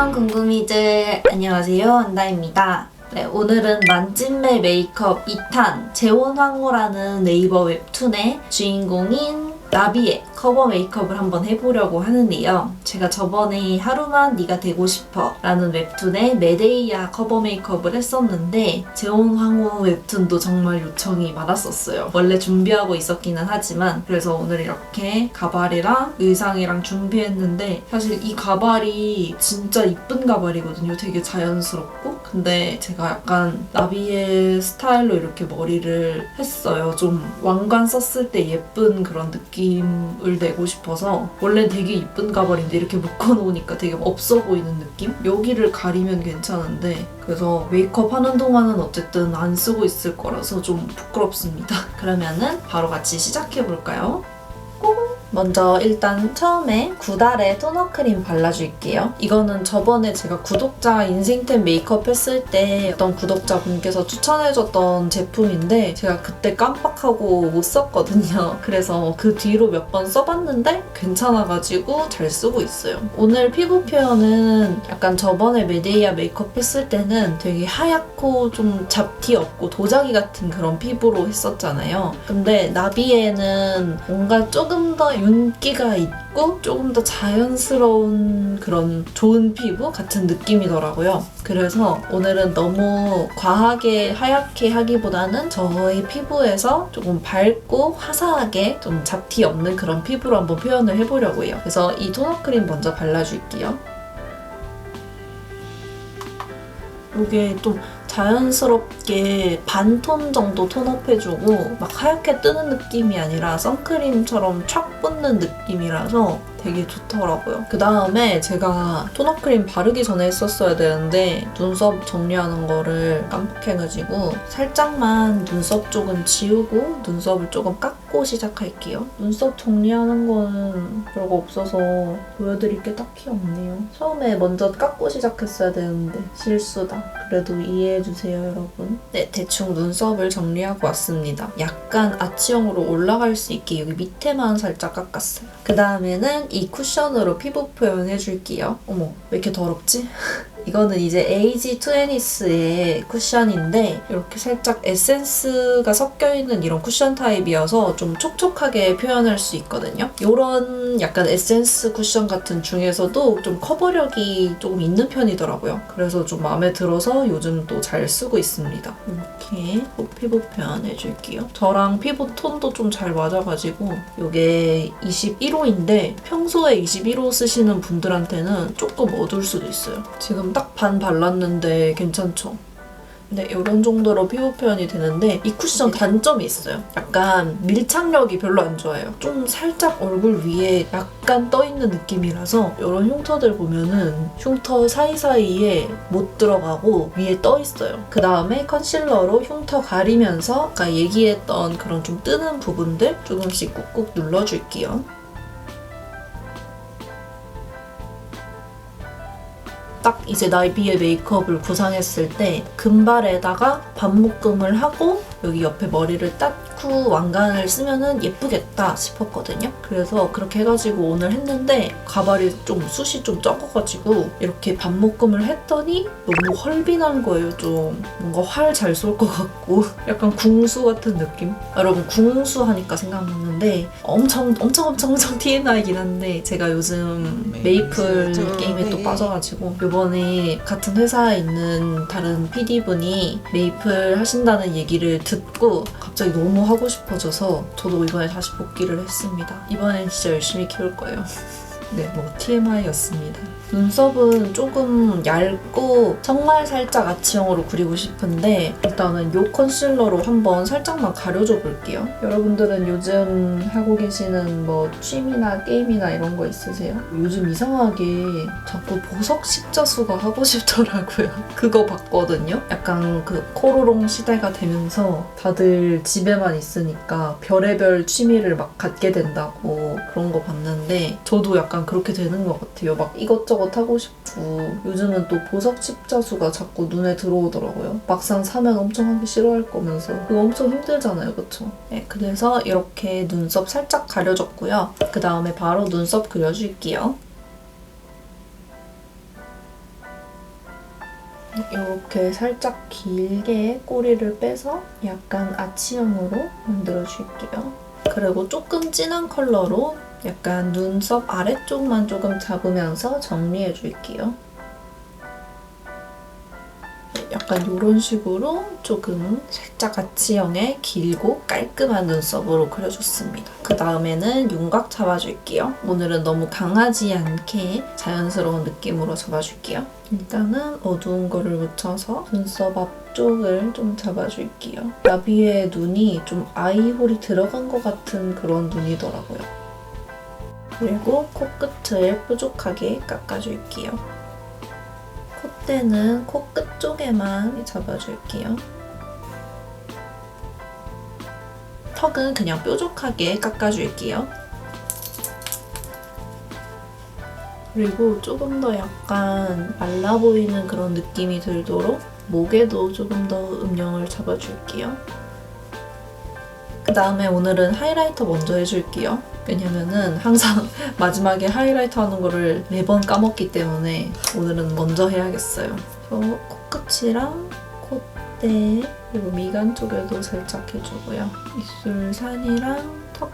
안녕 궁금이들, 안녕하세요, 안다입니다. 네, 오늘은 만찢매 메이크업 2탄 재혼황후라는 네이버 웹툰의 주인공인 나비의 커버 메이크업을 한번 해보려고 하는데요. 제가 저번에 하루만 네가 되고 싶어 라는 웹툰의 메데이아 커버 메이크업을 했었는데 재혼황후 웹툰도 정말 요청이 많았었어요. 원래 준비하고 있었기는 하지만 그래서 오늘 이렇게 가발이랑 의상이랑 준비했는데 사실 이 가발이 진짜 이쁜 가발이거든요. 되게 자연스럽고 근데 제가 약간 나비의 스타일로 이렇게 머리를 했어요. 좀 왕관 썼을 때 예쁜 그런 느낌을 내고 싶어서 원래 되게 이쁜 가발인데 이렇게 묶어놓으니까 되게 없어 보이는 느낌? 여기를 가리면 괜찮은데 그래서 메이크업 하는 동안은 어쨌든 안 쓰고 있을 거라서 좀 부끄럽습니다. 그러면은 바로 같이 시작해볼까요? 먼저 일단 처음에 구달의 토너 크림 발라줄게요. 이거는 저번에 제가 구독자 인생템 메이크업 했을 때 어떤 구독자분께서 추천해줬던 제품인데 제가 그때 깜빡하고 못 썼거든요. 그래서 그 뒤로 몇 번 써봤는데 괜찮아가지고 잘 쓰고 있어요. 오늘 피부 표현은 약간 저번에 메데이아 메이크업 했을 때는 되게 하얗고 좀 잡티 없고 도자기 같은 그런 피부로 했었잖아요. 근데 나비에는 뭔가 조금 더 윤기가 있고 조금 더 자연스러운 그런 좋은 피부 같은 느낌이더라고요. 그래서 오늘은 너무 과하게 하얗게 하기보다는 저의 피부에서 조금 밝고 화사하게 좀 잡티 없는 그런 피부로 한번 표현을 해보려고 해요. 그래서 이 토너 크림 먼저 발라줄게요. 이게 좀 자연스럽게 반톤 정도 톤업해주고 막 하얗게 뜨는 느낌이 아니라 선크림처럼 촥 붙는 느낌이라서 되게 좋더라고요. 그 다음에 제가 토너 크림 바르기 전에 했었어야 되는데 눈썹 정리하는 거를 깜빡해가지고 살짝만 눈썹 쪽은 지우고 눈썹을 조금 깎고 시작할게요. 눈썹 정리하는 거는 별거 없어서 보여드릴 게 딱히 없네요. 처음에 먼저 깎고 시작했어야 되는데 실수다. 그래도 이해해주세요, 여러분. 네, 대충 눈썹을 정리하고 왔습니다. 약간 아치형으로 올라갈 수 있게 여기 밑에만 살짝 깎았어요. 그 다음에는 이 쿠션으로 피부 표현 해줄게요. 어머, 왜 이렇게 더럽지? 이거는 이제 에이지 투애니스의 쿠션인데 이렇게 살짝 에센스가 섞여있는 이런 쿠션 타입이어서 좀 촉촉하게 표현할 수 있거든요. 이런 약간 에센스 쿠션 같은 중에서도 좀 커버력이 조금 있는 편이더라고요. 그래서 좀 마음에 들어서 요즘 또 잘 쓰고 있습니다. 이렇게 피부 표현 해줄게요. 저랑 피부 톤도 좀 잘 맞아가지고 이게 21호인데 평소에 21호 쓰시는 분들한테는 조금 어두울 수도 있어요. 지금 딱 반 발랐는데 괜찮죠? 네, 이런 정도로 피부 표현이 되는데 이 쿠션 단점이 있어요. 약간 밀착력이 별로 안 좋아요. 좀 살짝 얼굴 위에 약간 떠있는 느낌이라서 이런 흉터들 보면은 흉터 사이사이에 못 들어가고 위에 떠있어요. 그 다음에 컨실러로 흉터 가리면서 아까 얘기했던 그런 좀 뜨는 부분들 조금씩 꾹꾹 눌러줄게요. 딱 이제 나비의 메이크업을 구상했을 때 금발에다가 반묶음을 하고 여기 옆에 머리를 닦고 왕관을 쓰면은 예쁘겠다 싶었거든요. 그래서 그렇게 해가지고 오늘 했는데 가발이 좀 숱이 좀 적어가지고 이렇게 반묶음을 했더니 너무 헐빈한 거예요. 좀 뭔가 활 잘 쏠 것 같고 약간 궁수 같은 느낌? 여러분 궁수 하니까 생각났는데 엄청 TMI이긴 한데 제가 요즘 메이플 게임에 또 빠져가지고 이번에 같은 회사에 있는 다른 PD분이 메이플 하신다는 얘기를 듣고 갑자기 너무 하고 싶어져서 저도 이번에 다시 복귀를 했습니다. 이번엔 진짜 열심히 키울 거예요. 네, 뭐 TMI였습니다. 눈썹은 조금 얇고 정말 살짝 아치형으로 그리고 싶은데 일단은 이 컨실러로 한번 살짝만 가려줘 볼게요. 여러분들은 요즘 하고 계시는 뭐 취미나 게임이나 이런 거 있으세요? 요즘 이상하게 자꾸 보석 십자수가 하고 싶더라고요. 그거 봤거든요. 약간 그 코로롱 시대가 되면서 다들 집에만 있으니까 별의별 취미를 막 갖게 된다고 그런 거 봤는데 저도 약간 그렇게 되는 것 같아요. 막 이것저것 하고 싶고 요즘은 또 보석 십자수가 자꾸 눈에 들어오더라고요. 막상 사면 엄청 하기 싫어할 거면서 그거 엄청 힘들잖아요, 그쵸? 네, 그래서 이렇게 눈썹 살짝 가려줬고요. 그 다음에 바로 눈썹 그려줄게요. 이렇게 살짝 길게 꼬리를 빼서 약간 아치형으로 만들어줄게요. 그리고 조금 진한 컬러로 약간 눈썹 아래쪽만 조금 잡으면서 정리해줄게요. 약간 이런 식으로 조금 살짝 아치형의 길고 깔끔한 눈썹으로 그려줬습니다. 그 다음에는 윤곽 잡아줄게요. 오늘은 너무 강하지 않게 자연스러운 느낌으로 잡아줄게요. 일단은 어두운 거를 묻혀서 눈썹 앞쪽을 좀 잡아줄게요. 나비의 눈이 좀 아이홀이 들어간 것 같은 그런 눈이더라고요. 그리고 코끝을 뾰족하게 깎아줄게요. 콧대는 코끝 쪽에만 잡아줄게요. 턱은 그냥 뾰족하게 깎아줄게요. 그리고 조금 더 약간 말라 보이는 그런 느낌이 들도록 목에도 조금 더 음영을 잡아줄게요. 그 다음에 오늘은 하이라이터 먼저 해줄게요. 왜냐면은 항상 마지막에 하이라이터 하는 거를 매번 까먹기 때문에 오늘은 먼저 해야겠어요. 그래서 코끝이랑 콧대 그리고 미간 쪽에도 살짝 해주고요. 입술산이랑 턱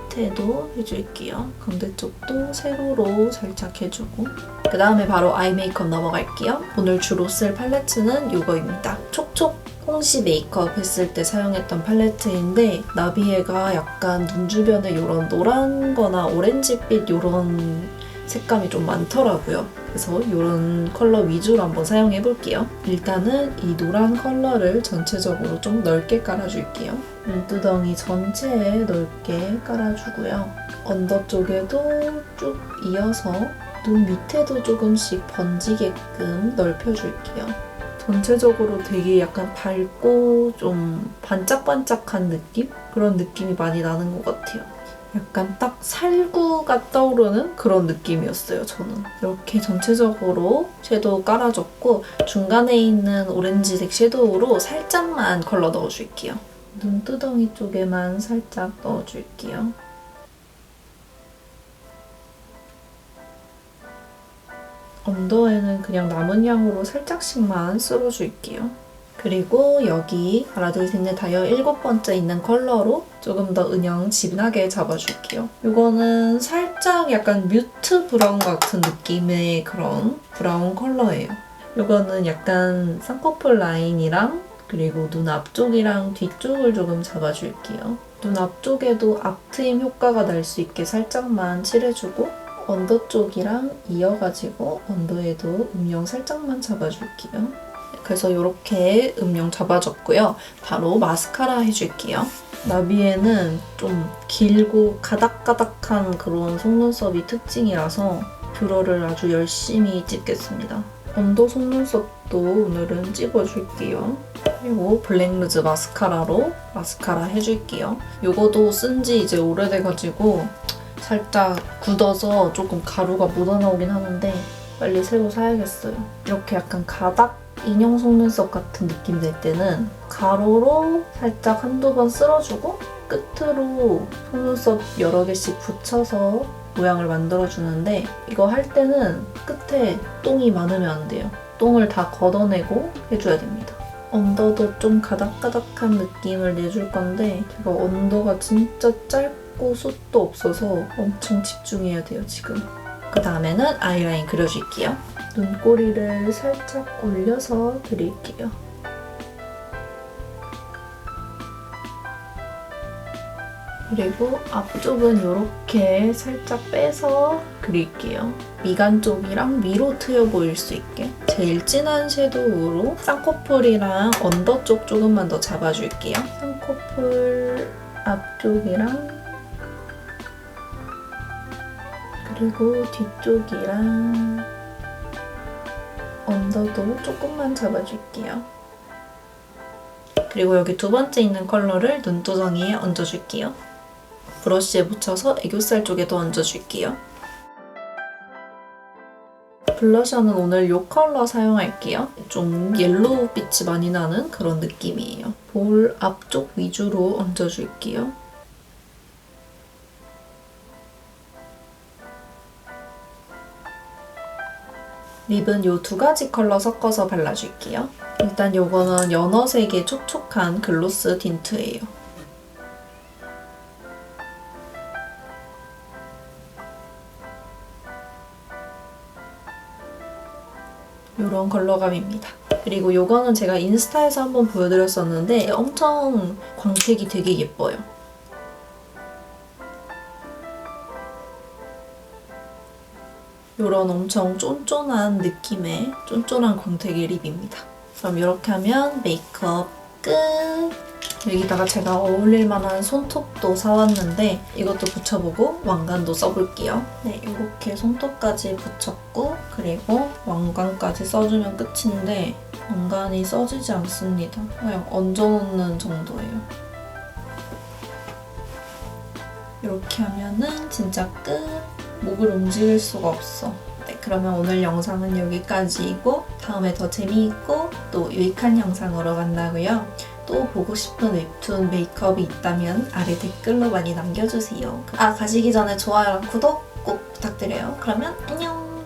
끝에도 해줄게요. 광대 쪽도 세로로 살짝 해주고 그 다음에 바로 아이 메이크업 넘어갈게요. 오늘 주로 쓸 팔레트는 이거입니다. 촉촉 홍시 메이크업 했을 때 사용했던 팔레트인데 나비애가 약간 눈 주변에 이런 노란 거나 오렌지빛 이런 색감이 좀 많더라고요. 그래서 이런 컬러 위주로 한번 사용해 볼게요. 일단은 이 노란 컬러를 전체적으로 좀 넓게 깔아줄게요. 눈두덩이 전체에 넓게 깔아주고요. 언더 쪽에도 쭉 이어서 눈 밑에도 조금씩 번지게끔 넓혀줄게요. 전체적으로 되게 약간 밝고 좀 반짝반짝한 느낌? 그런 느낌이 많이 나는 것 같아요. 약간 딱 살구가 떠오르는 그런 느낌이었어요, 저는. 이렇게 전체적으로 섀도우 깔아줬고 중간에 있는 오렌지색 섀도우로 살짝만 컬러 넣어줄게요. 눈두덩이 쪽에만 살짝 넣어줄게요. 언더에는 그냥 남은 양으로 살짝씩만 쓸어줄게요. 그리고 여기 하나 둘 셋 넷 다여 7번째 있는 컬러로 조금 더 은영 진하게 잡아줄게요. 이거는 살짝 약간 뮤트 브라운 같은 느낌의 그런 브라운 컬러예요. 이거는 약간 쌍꺼풀 라인이랑 그리고 눈 앞쪽이랑 뒤쪽을 조금 잡아줄게요. 눈 앞쪽에도 앞트임 효과가 날 수 있게 살짝만 칠해주고 언더 쪽이랑 이어가지고 언더에도 음영 살짝만 잡아줄게요. 그래서 이렇게 음영 잡아줬고요. 바로 마스카라 해줄게요. 나비에는 좀 길고 가닥가닥한 그런 속눈썹이 특징이라서 뷰러를 아주 열심히 찝겠습니다. 언더 속눈썹도 오늘은 찝어줄게요. 그리고 블랙루즈 마스카라로 마스카라 해줄게요. 이거도 쓴 지 이제 오래돼가지고 살짝 굳어서 조금 가루가 묻어나오긴 하는데 빨리 새로 사야겠어요. 이렇게 약간 가닥 인형 속눈썹 같은 느낌 낼 때는 가루로 살짝 한두 번 쓸어주고 끝으로 속눈썹 여러 개씩 붙여서 모양을 만들어주는데 이거 할 때는 끝에 똥이 많으면 안 돼요. 똥을 다 걷어내고 해줘야 됩니다. 언더도 좀 가닥가닥한 느낌을 내줄 건데 제가 언더가 진짜 짧고 숱도 없어서 엄청 집중해야 돼요, 지금. 그 다음에는 아이라인 그려줄게요. 눈꼬리를 살짝 올려서 그릴게요. 그리고 앞쪽은 이렇게 살짝 빼서 그릴게요. 미간 쪽이랑 위로 트여 보일 수 있게 제일 진한 섀도우로 쌍꺼풀이랑 언더 쪽 조금만 더 잡아줄게요. 쌍꺼풀 앞쪽이랑 그리고 뒤쪽이랑 언더도 조금만 잡아줄게요. 그리고 여기 두 번째 있는 컬러를 눈두덩이에 얹어줄게요. 브러쉬에 묻혀서 애교살 쪽에도 얹어줄게요. 블러셔는 오늘 이 컬러 사용할게요. 좀 옐로우 빛이 많이 나는 그런 느낌이에요. 볼 앞쪽 위주로 얹어줄게요. 립은 요 두 가지 컬러 섞어서 발라줄게요. 일단 요거는 연어색의 촉촉한 글로스 틴트예요. 요런 컬러감입니다. 그리고 요거는 제가 인스타에서 한번 보여드렸었는데 엄청 광택이 되게 예뻐요. 요런 엄청 쫀쫀한 느낌의 쫀쫀한 광택의 립입니다. 그럼 이렇게 하면 메이크업 끝! 여기다가 제가 어울릴 만한 손톱도 사왔는데 이것도 붙여보고 왕관도 써볼게요. 네, 이렇게 손톱까지 붙였고 그리고 왕관까지 써주면 끝인데 왕관이 써지지 않습니다. 그냥 얹어놓는 정도예요. 이렇게 하면은 진짜 끝! 목을 움직일 수가 없어. 네, 그러면 오늘 영상은 여기까지이고 다음에 더 재미있고 또 유익한 영상으로 만나고요. 또 보고 싶은 웹툰 메이크업이 있다면 아래 댓글로 많이 남겨주세요. 가시기 전에 좋아요랑 구독 꼭 부탁드려요. 그러면 안녕!